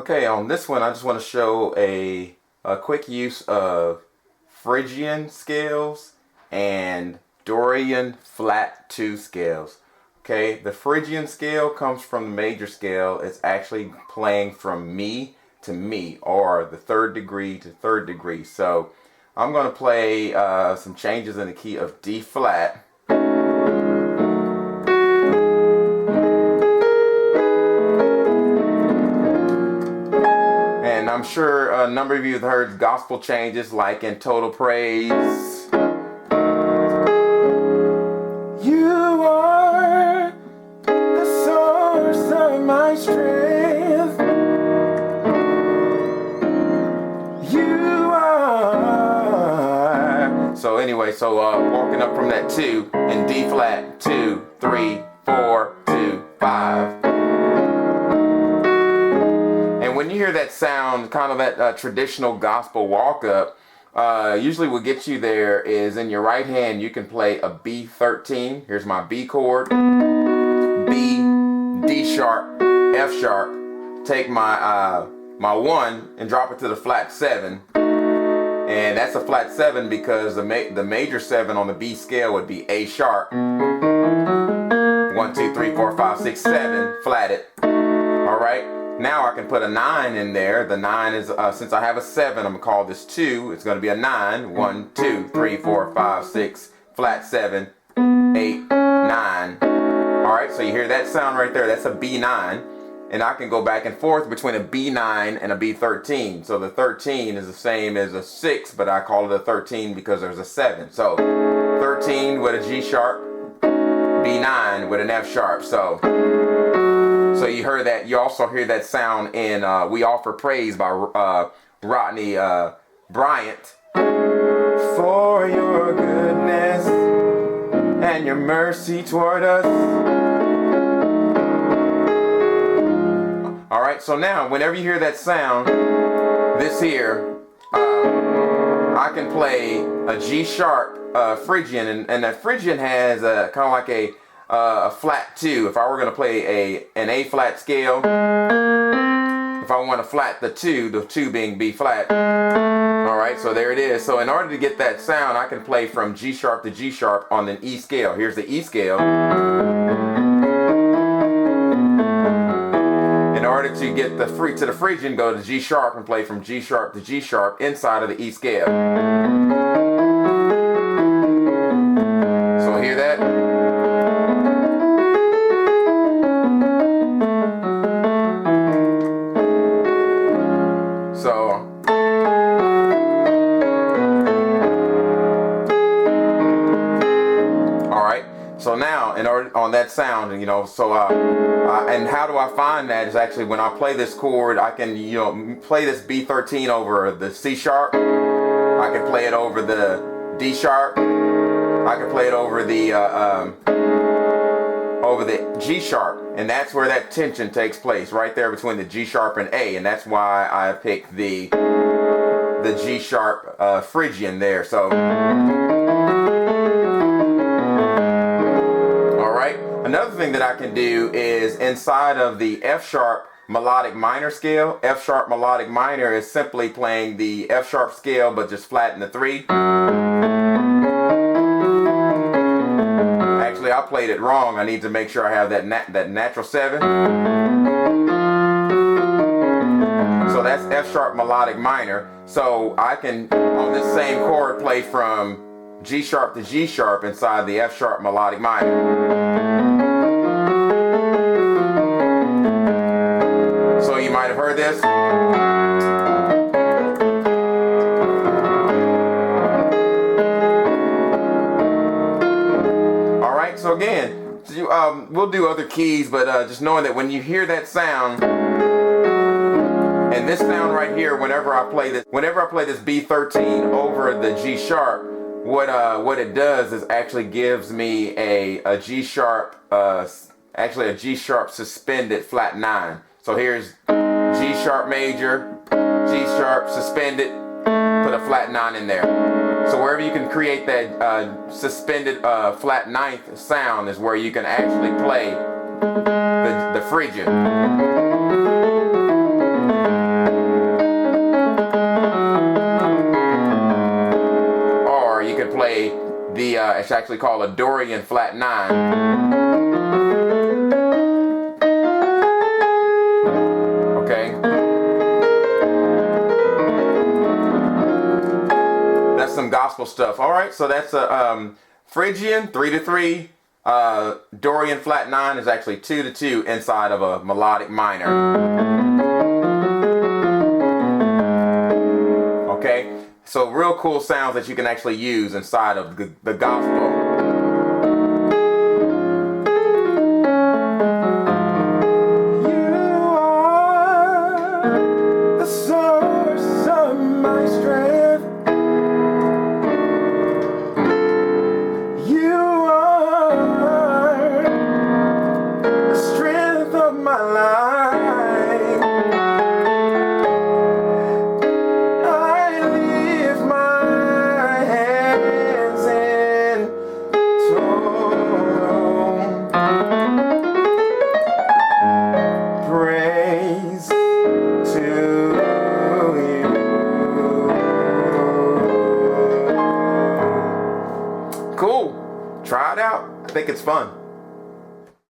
Okay, on this one, I just want to show a quick use of Phrygian scales and Dorian flat 2 scales. Okay, the Phrygian scale comes from the major scale. It's actually playing from mi to mi, or the third degree to third degree. So I'm going to play some changes in the key of D flat. I'm sure a number of you have heard gospel changes like in Total Praise. You are the source of my strength. You are. So anyway, walking up from that 2 in D flat, 2, 3, 4, 2, 5. When you hear that sound, kind of that traditional gospel walk up, usually what gets you there is in your right hand you can play a B13. Here's my B chord, B, D sharp, F sharp. Take my my 1 and drop it to the flat 7, and that's a flat 7 because the major 7 on the B scale would be A sharp. 1, 2, 3, 4, 5, 6, 7, flat it. All right. Now I can put a 9 in there. The 9 is, since I have a 7, I'm going to call this 2. It's going to be a 9. 1, 2, 3, 4, 5, 6, flat 7, 8, 9. Alright, so you hear that sound right there. That's a B9. And I can go back and forth between a B9 and a B13. So the 13 is the same as a 6, but I call it a 13 because there's a 7. So 13 with a G sharp, B9 with an F sharp. So you heard that. You also hear that sound in "We Offer Praise" by Rodney Bryant. For your goodness and your mercy toward us. All right. So now, whenever you hear that sound, this here, I can play a G sharp Phrygian, and that Phrygian has kind of like a flat 2. If I were going to play an A flat scale, if I want to flat the 2 being B flat. Alright, so there it is. So in order to get that sound, I can play from G sharp to G sharp on an E scale. Here's the E scale. In order to get to the Phrygian, go to G sharp and play from G sharp to G sharp inside of the E scale. So hear that? So now, in order on that sound, and how do I find that? Is actually when I play this chord, I can play this B13 over the C sharp. I can play it over the D sharp. I can play it over the G sharp, and that's where that tension takes place, right there between the G sharp and A, and that's why I picked the G sharp Phrygian there. So. Another thing that I can do is inside of the F sharp melodic minor scale. F sharp melodic minor is simply playing the F sharp scale but just flat in the 3. Actually, I played it wrong. I need to make sure I have that natural 7. So that's F sharp melodic minor. So I can, on this same chord, play from G sharp to G sharp inside the F sharp melodic minor. So you might have heard this. Alright, so again, we'll do other keys, but just knowing that when you hear that sound, and this sound right here, whenever I play this B13 over the G sharp, what it does is actually gives me a G sharp, actually a G sharp suspended flat 9. So here's G sharp major, G sharp suspended, put a flat 9 in there. So wherever you can create that suspended flat 9th sound is where you can actually play the Phrygian. It's actually called a Dorian flat 9. Okay. That's some gospel stuff. All right, so that's a Phrygian 3-3. Dorian flat 9 is actually 2-2 inside of a melodic minor. Okay, so real cool sounds that you can actually use inside of the gospel. You are the source of my strength. You are the strength of my life. Praise to you. Cool. Try it out. I think it's fun.